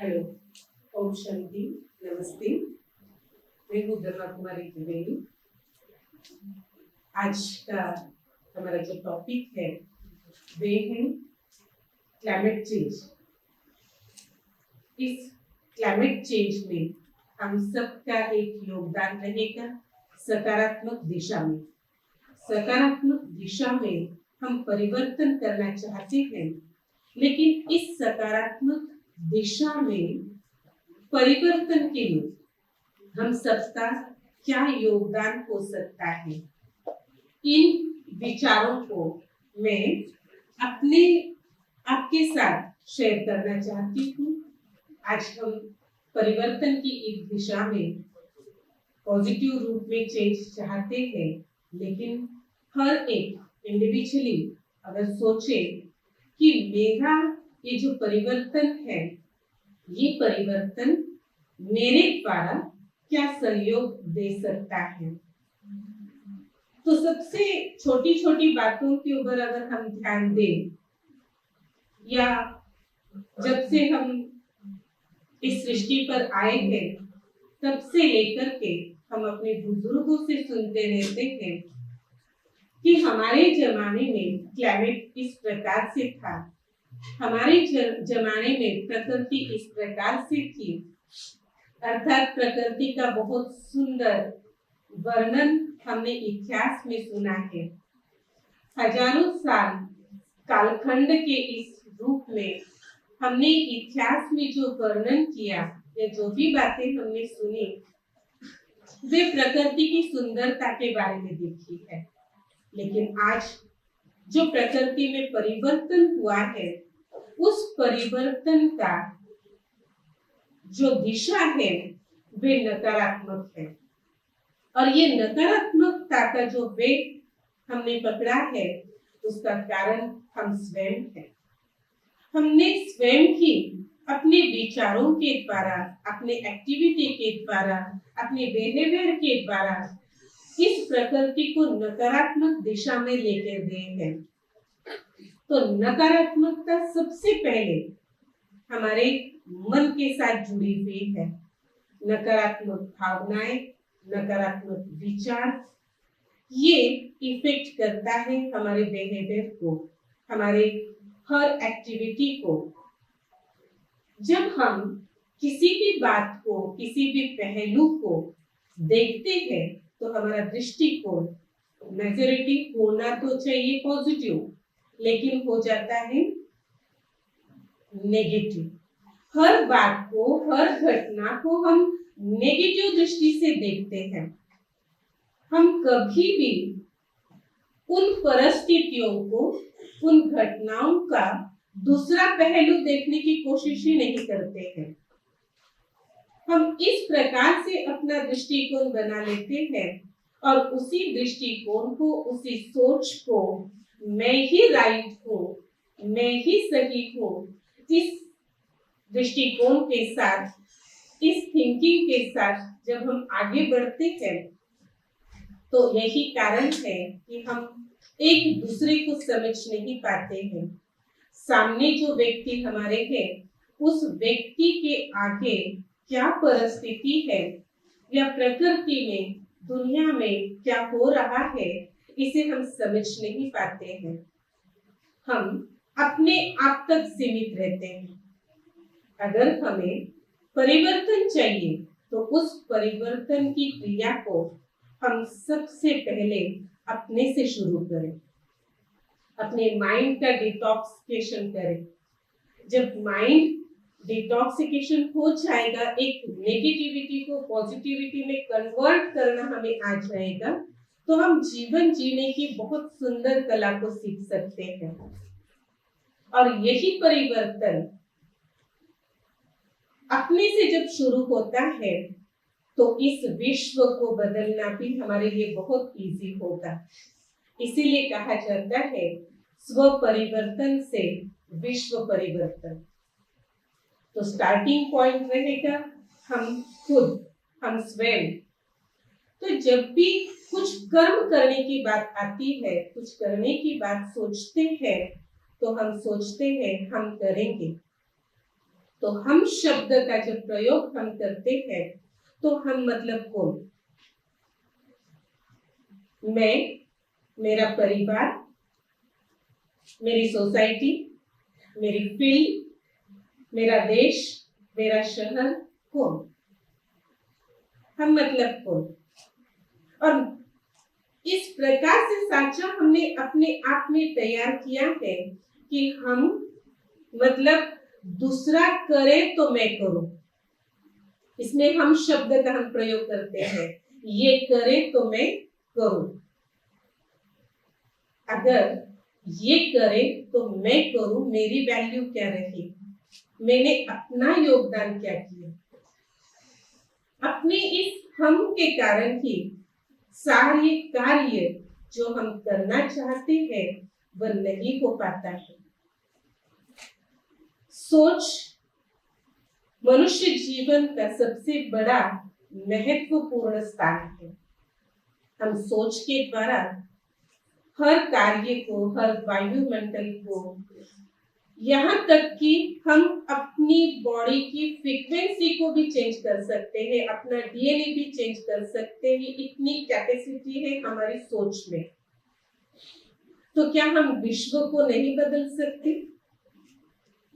Hello, Om Shanti, नमस्ते। मैं हूँ ब्रह्मा कुमारी त्रिवेणी। आज का हमारा जो टॉपिक है वे है क्लाइमेट चेंज। इस क्लाइमेट चेंज में हम सबका एक योगदान रहेगा सकारात्मक दिशा में। सकारात्मक दिशा में हम परिवर्तन करना चाहते हैं, लेकिन इस सकारात्मक दिशा में परिवर्तन के लिए हम सबका क्या योगदान हो सकता है, इन विचारों को मैं अपने आपके साथ शेयर करना चाहती हूँ। आज हम परिवर्तन की एक दिशा में पॉजिटिव रूप में चेंज चाहते हैं, लेकिन हर एक इंडिविजुअली अगर सोचे कि मेरा ये जो परिवर्तन है, ये परिवर्तन मेरे द्वारा क्या सहयोग दे सकता है। तो सबसे छोटी छोटी बातों के ऊपर अगर हम ध्यान दें, या जब से हम इस सृष्टि पर आए हैं तब से लेकर के हम अपने बुजुर्गों से सुनते रहते हैं कि हमारे जमाने में क्लाइमेट इस प्रकार से था, हमारे जमाने में प्रकृति इस प्रकार से थी। अर्थात प्रकृति का बहुत सुंदर वर्णन हमने इतिहास में सुना है। हजारों साल कालखंड के इस रूप में हमने इतिहास में जो वर्णन किया या जो भी बातें हमने सुनी, वे प्रकृति की सुंदरता के बारे में देखी है। लेकिन आज जो प्रकृति में परिवर्तन हुआ है, उस परिवर्तन का जो दिशा है वे नकारात्मक है। और ये नकारात्मकता का जो वेग हमने पकड़ा है, उसका कारण हम स्वयं हैं। हमने स्वयं ही अपने विचारों के द्वारा, अपने एक्टिविटी के द्वारा, अपने बिहेवियर के द्वारा इस प्रकृति को नकारात्मक दिशा में लेकर गए हैं। तो नकारात्मकता सबसे पहले हमारे मन के साथ जुड़ी हुई है। नकारात्मक भावनाएं, नकारात्मक विचार, ये इफेक्ट करता है हमारे बिहेवियर को, हमारे हर एक्टिविटी को। जब हम किसी भी बात को, किसी भी पहलू को देखते हैं तो हमारा दृष्टिकोण मेजॉरिटी होना तो चाहिए पॉजिटिव, लेकिन हो जाता है नेगेटिव। हर बात को, हर घटना को हम नेगेटिव दृष्टि से देखते हैं। हम कभी भी उन परिस्थितियों को, उन घटनाओं का दूसरा पहलू देखने की कोशिश ही नहीं करते हैं। हम इस प्रकार से अपना दृष्टिकोण बना लेते हैं और उसी दृष्टिकोण को, उसी सोच को, मैं ही राइट हूँ, मैं ही सही हूँ, इस दृष्टिकोण के साथ, इस थिंकिंग के साथ जब हम आगे बढ़ते हैं, तो यही कारण है कि हम एक दूसरे को समझ नहीं पाते हैं। सामने जो व्यक्ति हमारे है, उस व्यक्ति के आगे क्या परिस्थिति है या प्रकृति में, दुनिया में क्या हो रहा है, इसे हम समझ नहीं पाते हैं। हम अपने आप तक सीमित रहते हैं। अगर हमें परिवर्तन चाहिए तो उस परिवर्तन की क्रिया को हम सबसे पहले अपने से शुरू करें, अपने माइंड का डिटॉक्सिफिकेशन करें। जब माइंड डिटॉक्सिफिकेशन हो जाएगा, एक नेगेटिविटी को पॉजिटिविटी में कन्वर्ट करना हमें आ जाएगा, तो हम जीवन जीने की बहुत सुंदर कला को सीख सकते हैं। और यही परिवर्तन अपने से जब शुरू होता है तो इस विश्व को बदलना भी हमारे लिए बहुत इजी होगा। इसीलिए कहा जाता है स्व परिवर्तन से विश्व परिवर्तन। तो स्टार्टिंग पॉइंट रहेगा हम खुद, हम स्वयं। तो जब भी कुछ कर्म करने की बात आती है, कुछ करने की बात सोचते हैं, तो हम सोचते हैं हम करेंगे। तो हम शब्द का जब प्रयोग हम करते हैं तो हम मतलब कौन? मैं, मेरा परिवार, मेरी सोसाइटी, मेरी फील्ड, मेरा देश, मेरा शहर, कौन? हम मतलब कौन? और इस प्रकार से साचा हमने अपने आप में तैयार किया है कि हम मतलब दूसरा करे तो मैं करूं। इसमें हम शब्द का हम प्रयोग करते हैं, ये करे तो मैं करूं। अगर ये करे तो मैं करूं, मेरी वैल्यू क्या रही, मैंने अपना योगदान क्या किया, अपने इस हम के कारण ही सारे कार्य जो हम करना चाहते हैं वह नहीं हो पाता है। सोच मनुष्य जीवन का सबसे बड़ा महत्वपूर्ण स्थान है। हम सोच के द्वारा हर कार्य को, हर वायुमंडल को, यहाँ तक कि हम अपनी बॉडी की फ्रीक्वेंसी को भी चेंज कर सकते हैं, अपना डीएनए भी चेंज कर सकते हैं। इतनी कैपेसिटी है हमारी सोच में। तो क्या हम विश्व को नहीं बदल सकते?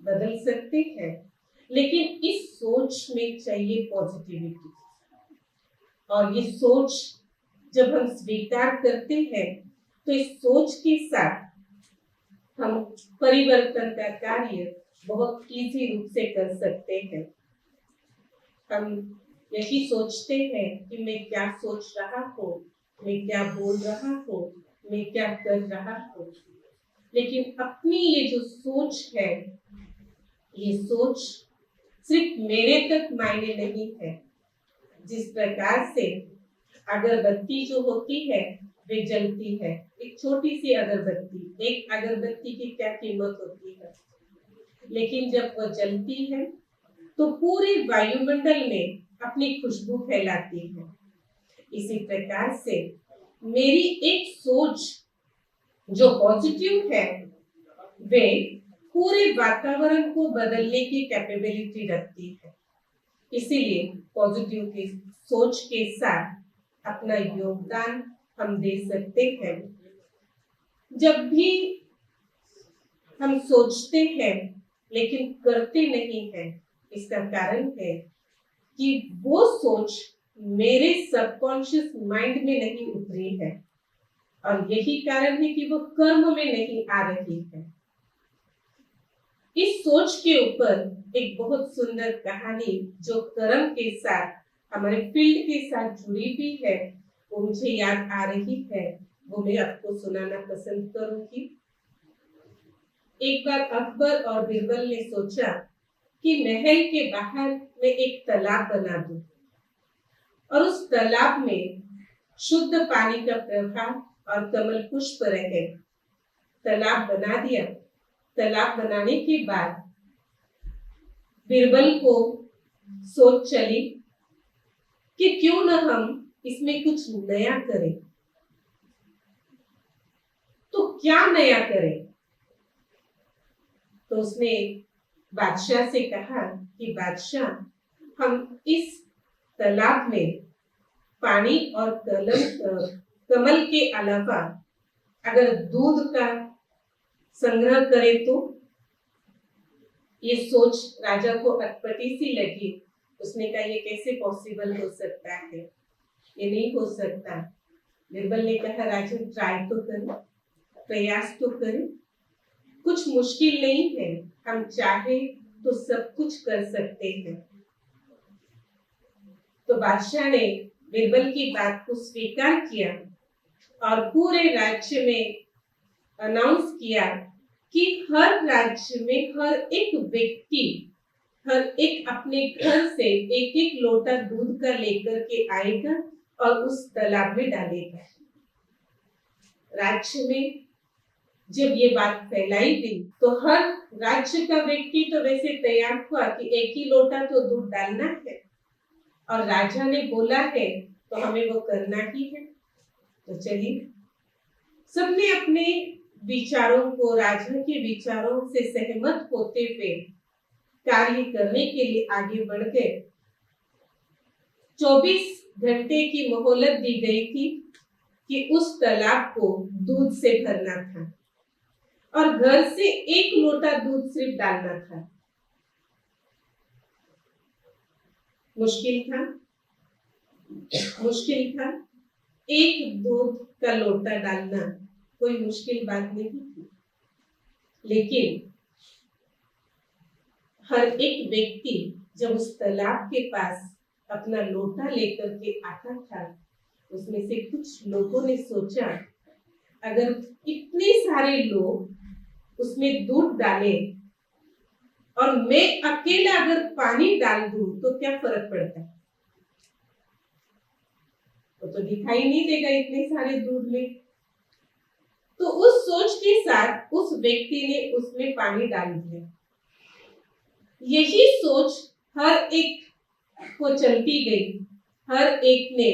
बदल सकते हैं, लेकिन इस सोच में चाहिए पॉजिटिविटी। और ये सोच जब हम स्वीकार करते हैं तो इस सोच के साथ हम परिवर्तन का कार्य बहुत इजी रूप से कर सकते हैं। हम यही सोचते हैं कि मैं क्या सोच रहा हूँ, मैं क्या बोल रहा हूँ, मैं क्या कर रहा हूँ, लेकिन अपनी ये जो सोच है, ये सोच सिर्फ मेरे तक मायने नहीं है। जिस प्रकार से अगरबत्ती जो होती है वे जलती है, एक छोटी सी अगरबत्ती, एक अगरबत्ती की क्या कीमत होती है, लेकिन जब वह जलती है तो पूरे वायुमंडल में अपनी खुशबू फैलाती है। इसी प्रकार से मेरी एक सोच जो पॉजिटिव है वे पूरे वातावरण को बदलने की कैपेबिलिटी रखती है। इसीलिए पॉजिटिव की सोच के साथ अपना योगदान हम दे सकते हैं। जब भी हम सोचते हैं लेकिन करते नहीं हैं, इसका कारण है कि वो सोच मेरे सबकॉन्शियस माइंड में नहीं उतरी है, और यही कारण है कि वो कर्म में नहीं आ रही है। इस सोच के ऊपर एक बहुत सुंदर कहानी जो कर्म के साथ, हमारे फील्ड के साथ जुड़ी हुई है, वो मुझे याद आ रही है, वो मैं आपको सुनाना पसंद करूंगी। एक बार अकबर और बीरबल ने सोचा कि महल के बाहर मैं एक तालाब बना दूं और उस तालाब में शुद्ध पानी का प्रवाह और कमल पुष्प रहे। तालाब बना दिया। तालाब बनाने के बाद बीरबल को सोच चली कि क्यों न हम इसमें कुछ नया करें। तो क्या नया करें? तो उसने बादशाह से कहा कि बादशाह, हम इस तालाब में पानी और कमल के अलावा अगर दूध का संग्रह करें तो। ये सोच राजा को अटपटी सी लगी। उसने कहा ये कैसे पॉसिबल हो सकता है, ये नहीं हो सकता। बीरबल ने कहा राजा ट्राई तो करें, प्रयास तो करें, कुछ मुश्किल नहीं है, हम चाहे तो सब कुछ कर सकते हैं। तो बादशाह ने बीरबल की बात को स्वीकार किया और पूरे राज्य में अनाउंस किया कि हर राज्य में हर एक व्यक्ति, हर एक अपने घर से एक एक लोटा दूध का लेकर के आएगा और उस तालाब में डालेगा। राज्य में जब ये बात फैलाई गई तो हर राज्य का व्यक्ति तो वैसे तैयार हुआ कि एक ही लोटा तो दूध डालना है, और राजा ने बोला है तो हमें वो करना ही है। तो चलिए, सबने अपने विचारों को, राजा के विचारों से सहमत होते हुए कार्य करने के लिए आगे बढ़ गए। 24 घंटे की मोहलत दी गई थी कि उस तालाब को दूध से भरना था और घर से 1 लोटा दूध सिर्फ डालना था। मुश्किल था, मुश्किल था। 1 दूध का लोटा डालना कोई मुश्किल बात नहीं थी, लेकिन हर एक व्यक्ति जब उस तालाब के पास अपना लोटा लेकर के आता था, उसमें से कुछ लोगों ने सोचा, अगर इतने सारे लोग उसमें दूध डालें और मैं अकेला अगर पानी डाल दूं तो क्या फर्क पड़ता है? तो दिखाई नहीं देगा इतने सारे दूध में। तो उस सोच के साथ उस व्यक्ति ने उसमें पानी डाल दिया। यही सोच हर एक को चलती गई। हर एक ने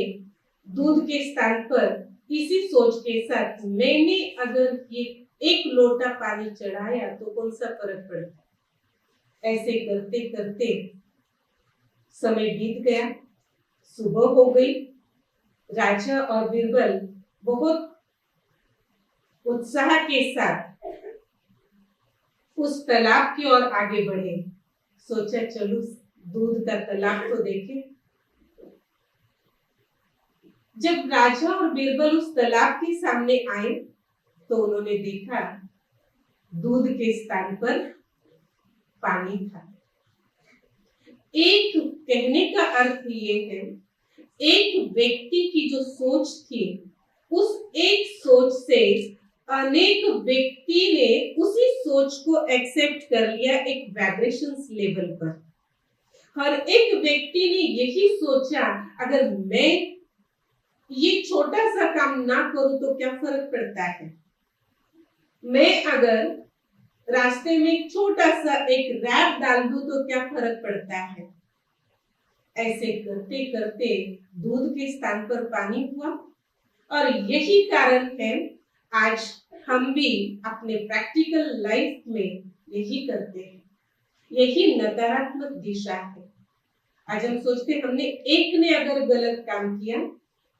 दूध के स्थान पर इसी सोच के साथ, मैंने अगर ये 1 लोटा पानी चढ़ाया तो कौन सा फर्क पड़ता? ऐसे करते करते समय बीत गया, सुबह हो गई। राजा और बीरबल बहुत उत्साह के साथ उस तालाब की ओर आगे बढ़े। सोचा चलो दूध का तालाब तो देखें। जब राजा और बीरबल उस तालाब के सामने आए तो उन्होंने देखा दूध के स्थान पर पानी था। एक कहने का अर्थ ये है, एक व्यक्ति की जो सोच थी, उस एक सोच से अनेक व्यक्ति ने उसी सोच को एक्सेप्ट कर लिया एक वाइब्रेशंस लेवल पर। हर एक व्यक्ति ने यही सोचा, अगर मैं ये छोटा सा काम ना करूं तो क्या फर्क पड़ता है? मैं अगर रास्ते में एक छोटा सा एक रैप डाल दूं तो क्या फर्क पड़ता है? ऐसे करते करते दूध के स्थान पर पानी हुआ। और यही कारण है आज हम भी अपने प्रैक्टिकल लाइफ में यही करते हैं। यही नकारात्मक दिशा है। आज हम सोचते हैं, हमने एक ने अगर गलत काम किया,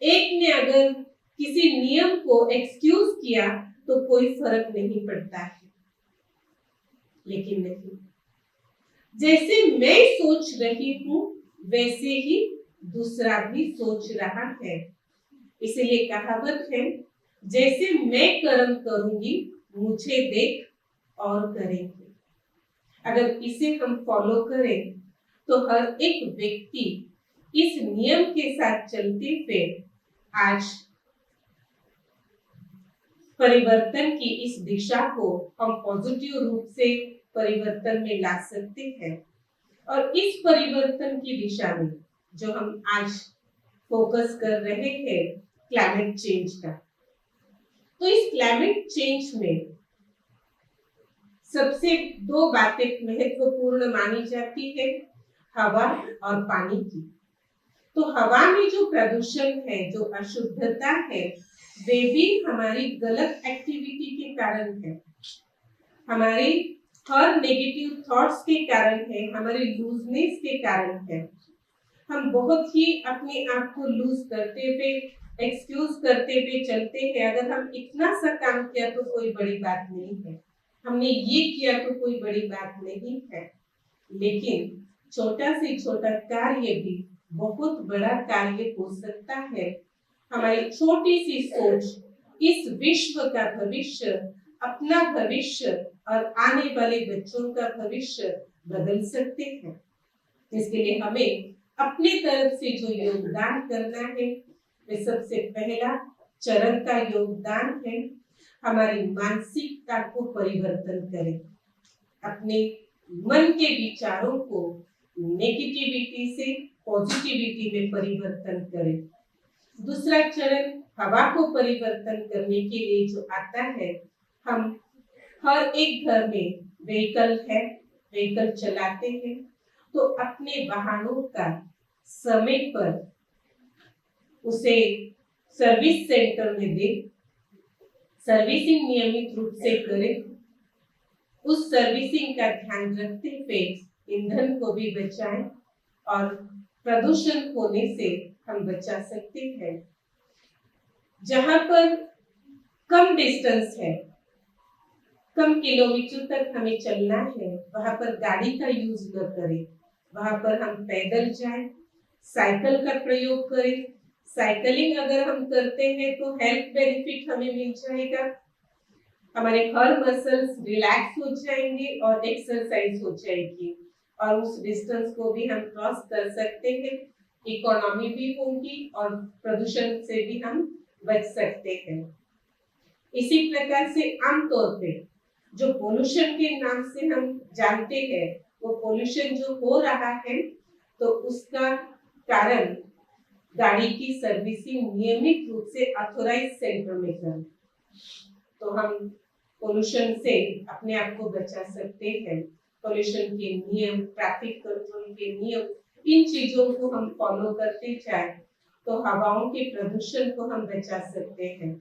एक ने अगर किसी नियम को एक्सक्यूज किया तो कोई फर्क नहीं पड़ता है। लेकिन नहीं, जैसे मैं सोच रही हूं वैसे ही दूसरा भी सोच रहा है। इसलिए कहावत है, जैसे मैं कर्म करूंगी मुझे देख और करेंगे। अगर इसे हम फॉलो करें तो हर एक व्यक्ति इस नियम के साथ चलते हुए आज परिवर्तन की इस दिशा को हम पॉजिटिव रूप से परिवर्तन में ला सकते हैं। और इस परिवर्तन की दिशा में जो हम आज फोकस कर रहे हैं क्लाइमेट चेंज का, तो इस क्लाइमेट चेंज में सबसे 2 बातें महत्वपूर्ण मानी जाती है, हवा और पानी की। तो हवा में जो प्रदूषण है, जो अशुद्धता है, वे भी हमारी गलत एक्टिविटी के कारण है, हमारे हर नेगेटिव थॉट्स के कारण है, हमारे लूजनेस के कारण है। हम बहुत ही अपने आप को लूज करते हुए, एक्सक्यूज करते हुए चलते हैं। अगर हम इतना सा काम किया तो कोई बड़ी बात नहीं है, हमने ये किया तो कोई बड़ी बात नहीं है। लेकिन छोटा से छोटा कार्य भी बहुत बड़ा कार्य हो सकता है। हमारी छोटी सी सोच इस विश्व का भविष्य, अपना भविष्य और आने वाले बच्चों का भविष्य बदल सकते हैं। इसके लिए हमें अपने तरफ से जो योगदान करना है, वे सबसे पहला चरण का योगदान है, हमारी मानसिकता को परिवर्तन करें, अपने मन के विचारों को नेगेटिविटी से पॉजिटिविटी में परिवर्तन करें। दूसरा चरण हवा को परिवर्तन करने के लिए जो आता है, हम हर एक घर में व्हीकल है, व्हीकल चलाते हैं, तो अपने वाहनों का समय पर उसे सर्विस सेंटर में दे, सर्विसिंग नियमित रूप से करें। उस सर्विसिंग का ध्यान रखते हुए ईंधन को भी बचाएं और प्रदूषण होने से हम बचा सकते हैं। जहां पर कम डिस्टेंस है, कम किलोमीटर तक हमें चलना है, वहां पर गाड़ी का यूज न करें, वहां पर हम पैदल जाएं, साइकिल का प्रयोग करें। साइकिलिंग अगर हम करते हैं तो हेल्थ बेनिफिट हमें मिल जाएगा, हमारे हर मसल्स रिलैक्स हो जाएंगे और एक्सरसाइज हो जाएगी और उस डिस्टेंस को भी हम क्रॉस कर सकते हैं, इकोनॉमी भी होगी और प्रदूषण से भी हम बच सकते हैं। इसी प्रकार से आमतौर पे जो पोल्यूशन के नाम से हम जानते हैं, वो पोल्यूशन जो हो रहा है तो उसका कारण गाड़ी की सर्विसिंग नियमित रूप से ऑथोराइज सेंटर में करें, तो हम पोल्यूशन से अपने आप को बचा सकते हैं। पोल्यूशन के नियम, ट्रैफिक कंट्रोल के नियम, इन चीजों को हम फॉलो करते जाए तो हवाओं के प्रदूषण को हम बचा सकते हैं।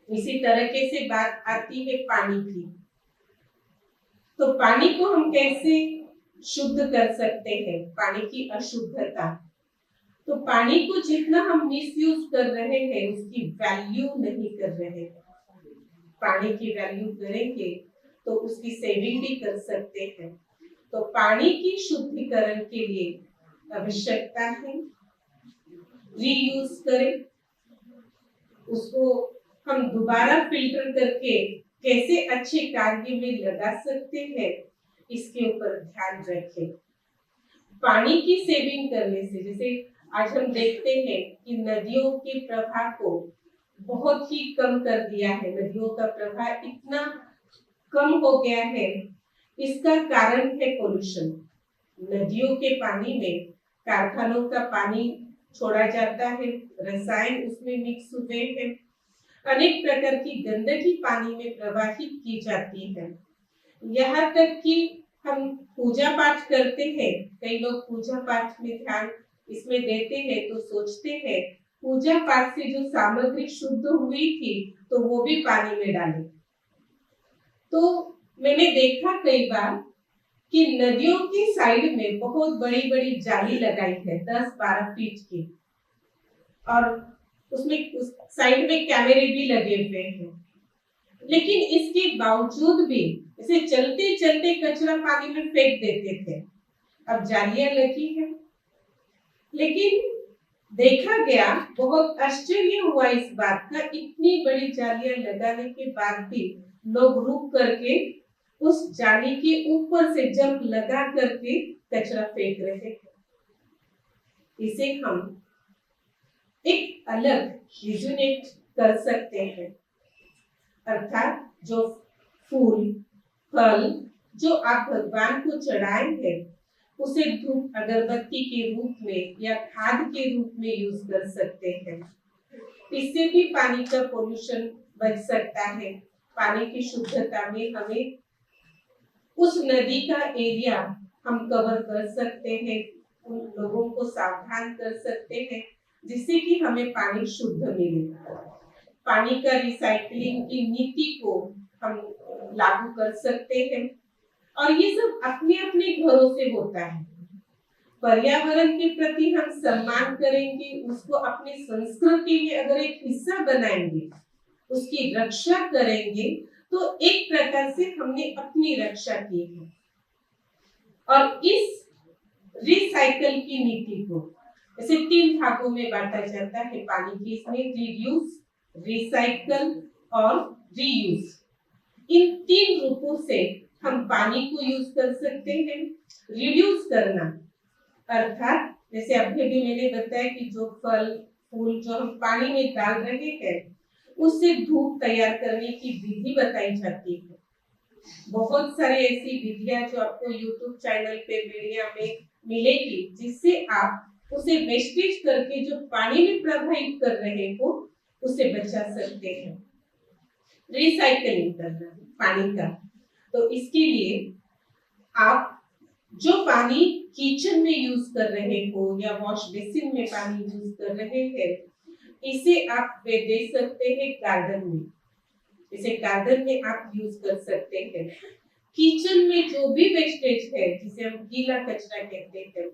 इसी तरीके से बात आती है पानी की, तो पानी को हम कैसे शुद्ध कर सकते हैं, पानी की अशुद्धता। तो पानी को जितना हम मिसयूज कर रहे हैं उसकी वैल्यू नहीं कर रहे हैं। पानी की वैल्यू करेंगे तो उसकी सेविंग भी कर सकते हैं। तो पानी की शुद्धिकरण के लिए आवश्यकता है रीयूज करें, उसको हम दोबारा फिल्टर करके कैसे अच्छे कार्य में लगा सकते हैं, इसके ऊपर ध्यान रखें। पानी की सेविंग करने से, जैसे आज हम देखते हैं कि नदियों के प्रवाह को बहुत ही कम कर दिया है, नदियों का प्रवाह इतना कम हो गया है, इसका कारण है पोल्यूशन। नदियों के पानी में कारखानों का पानी छोड़ा जाता है, रसायन उसमें मिक्स हुए हैं, अनेक प्रकार की गंदगी पानी में प्रवाहित की जाती है। यहाँ तक कि हम पूजा पाठ करते हैं, कई लोग पूजा पाठ में ध्यान इसमें देते हैं तो सोचते हैं पूजा पाठ से जो सामग्री शुद्ध हुई थी तो वो भी पानी में डालें। तो मैंने देखा कई बार कि नदियों की साइड में बहुत बड़ी बड़ी जाली लगाई है 10-12 फीट की, और उसमें उस साइड में कैमरे भी लगे हुए हैं, लेकिन इसके बावजूद भी इसे चलते चलते कचरा पानी में फेंक देते थे। अब जालियां लगी है, लेकिन देखा गया, बहुत आश्चर्य हुआ इस बात का, इतनी बड़ी जालियां लगाने के बाद भी लोग रुक करके उस जाली के ऊपर से जंप लगा करके कचरा फेंक रहे हैं। इसे हम एक अलग रिजोनेट कर सकते हैं, अर्थात जो फूल फल जो आप भगवान को चढ़ाएंगे उसे धूप अगरबत्ती के रूप में या खाद के रूप में यूज कर सकते हैं। इससे भी पानी का पोल्यूशन बच सकता है। पानी की शुद्धता में हमें उस नदी का एरिया हम कवर कर सकते हैं, उन लोगों को सावधान कर सकते हैं जिससे कि हमें पानी शुद्ध मिले। पानी का रिसाइकलिंग की नीति को हम लागू कर सकते हैं और ये सब अपने अपने घरों से होता है। पर्यावरण के प्रति हम सम्मान करेंगे, उसको अपनी संस्कृति में अगर एक हिस्सा बनाएंगे, उसकी रक्षा करेंगे, तो एक प्रकार से हमने अपनी रक्षा की है। और इस रिसाइकल की नीति को ऐसे 3 भागों में बांटा जाता है पानी की, इसमें रिड्यूस, रिसाइकल और रीयूज। इन 3 रूपों से हम पानी को यूज कर सकते हैं। रिड्यूस करना अर्थात जैसे अभी भी मैंने बताया कि जो फल फूल जो हम पानी में डाल रहे हैं उससे धूप तैयार करने की विधि बताई जाती है। बहुत सारी ऐसी विधियां जो आपको YouTube चैनल पे मीडिया में मिलेगी, जिससे आप उसे वेस्टेज करके जो पानी में प्रवाहित कर रहे हो उसे बचा सकते हैं। रिसाइकलिंग करना पानी का, तो इसके लिए आप जो पानी किचन में यूज कर रहे हो या वॉश बेसिन में पानी यूज कर रहे हैं, इसे आप दे सकते हैं गार्डन में, इसे गार्डन में आप यूज कर सकते हैं। किचन में जो भी वेस्टेज है, जिसे हम गीला कचरा कहते हैं,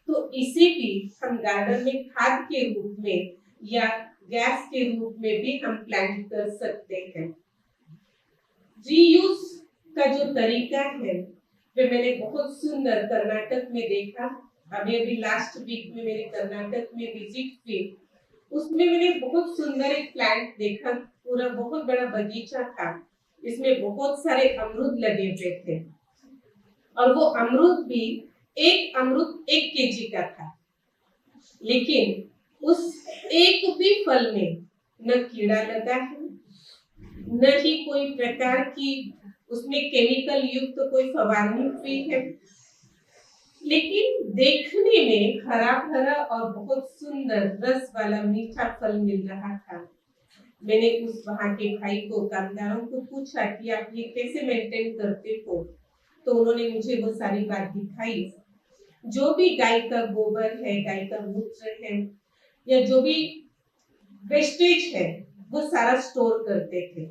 तो इसे भी हम गार्डन में खाद के रूप में या गैस के रूप में भी हम प्लांट कर सकते हैं। रीयूज का जो तरीका है वे मैंने बहुत सुंदर कर्नाटक में देखा। अभी लास्ट वीक में मेरे कर्नाटक में विजिट हुई, उसमें मैंने बहुत सुंदर एक प्लांट देखा। पूरा बहुत बड़ा बगीचा था, इसमें बहुत सारे अमरूद लगे हुए थे और वो अमरूद भी एक अमरूद 1 केजी का था, लेकिन उस एक भी फल में न कीड़ा लगा है, न ही कोई प्रकार की उसमें केमिकल युक्त कोई फवारनी हुई है, लेकिन देखने में हरा भरा और बहुत सुंदर रस वाला मीठा फल मिल रहा था। मैंने उस वहां के भाई को, कामगारों को पूछा कि आप ये कैसे मेंटेन करते हो, तो उन्होंने मुझे वो सारी बात दिखाई। जो भी गाय का गोबर है, गाय का मूत्र है, या जो भी वेस्टेज है, वो सारा स्टोर करते थे।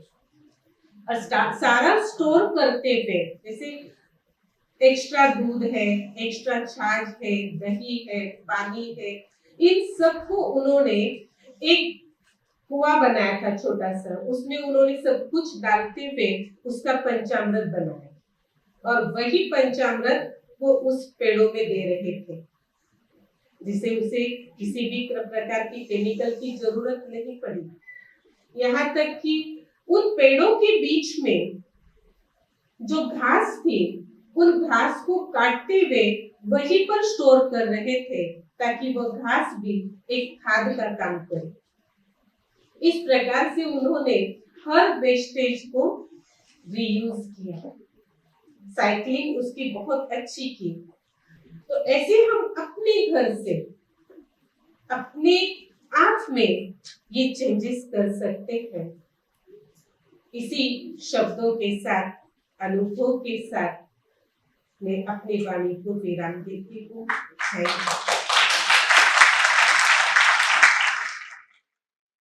और सारा स्टोर करते हुए, जैसे एक्स्ट्रा दूध है, एक्स्ट्रा छाछ है, दही है, पानी है, इन सबको उन्होंने एक कुआं बनाया था छोटा सा, उसमें उन्होंने सब कुछ डालते हुए उसका पंचामृत बनाया और वही पंचामृत वो उस पेड़ों में दे रहे थे, जिसे उसे किसी भी प्रकार की केमिकल की जरूरत नहीं पड़ी। यहाँ तक कि उन पेड़ों के बीच में जो घास थी, उन घास को काटते हुए वहीं पर स्टोर कर रहे थे, ताकि वो घास भी एक खाद का काम करे। इस प्रकार से उन्होंने हर वेस्टेज को रीयूज किया, साइक्लिंग उसकी बहुत अच्छी की। तो ऐसे हम अपने घर से, अपने आप में ये चेंजेस कर सकते हैं। इसी शब्दों के साथ, अनुभव के साथ मैं अपनी वाणी को विराम देती हूँ।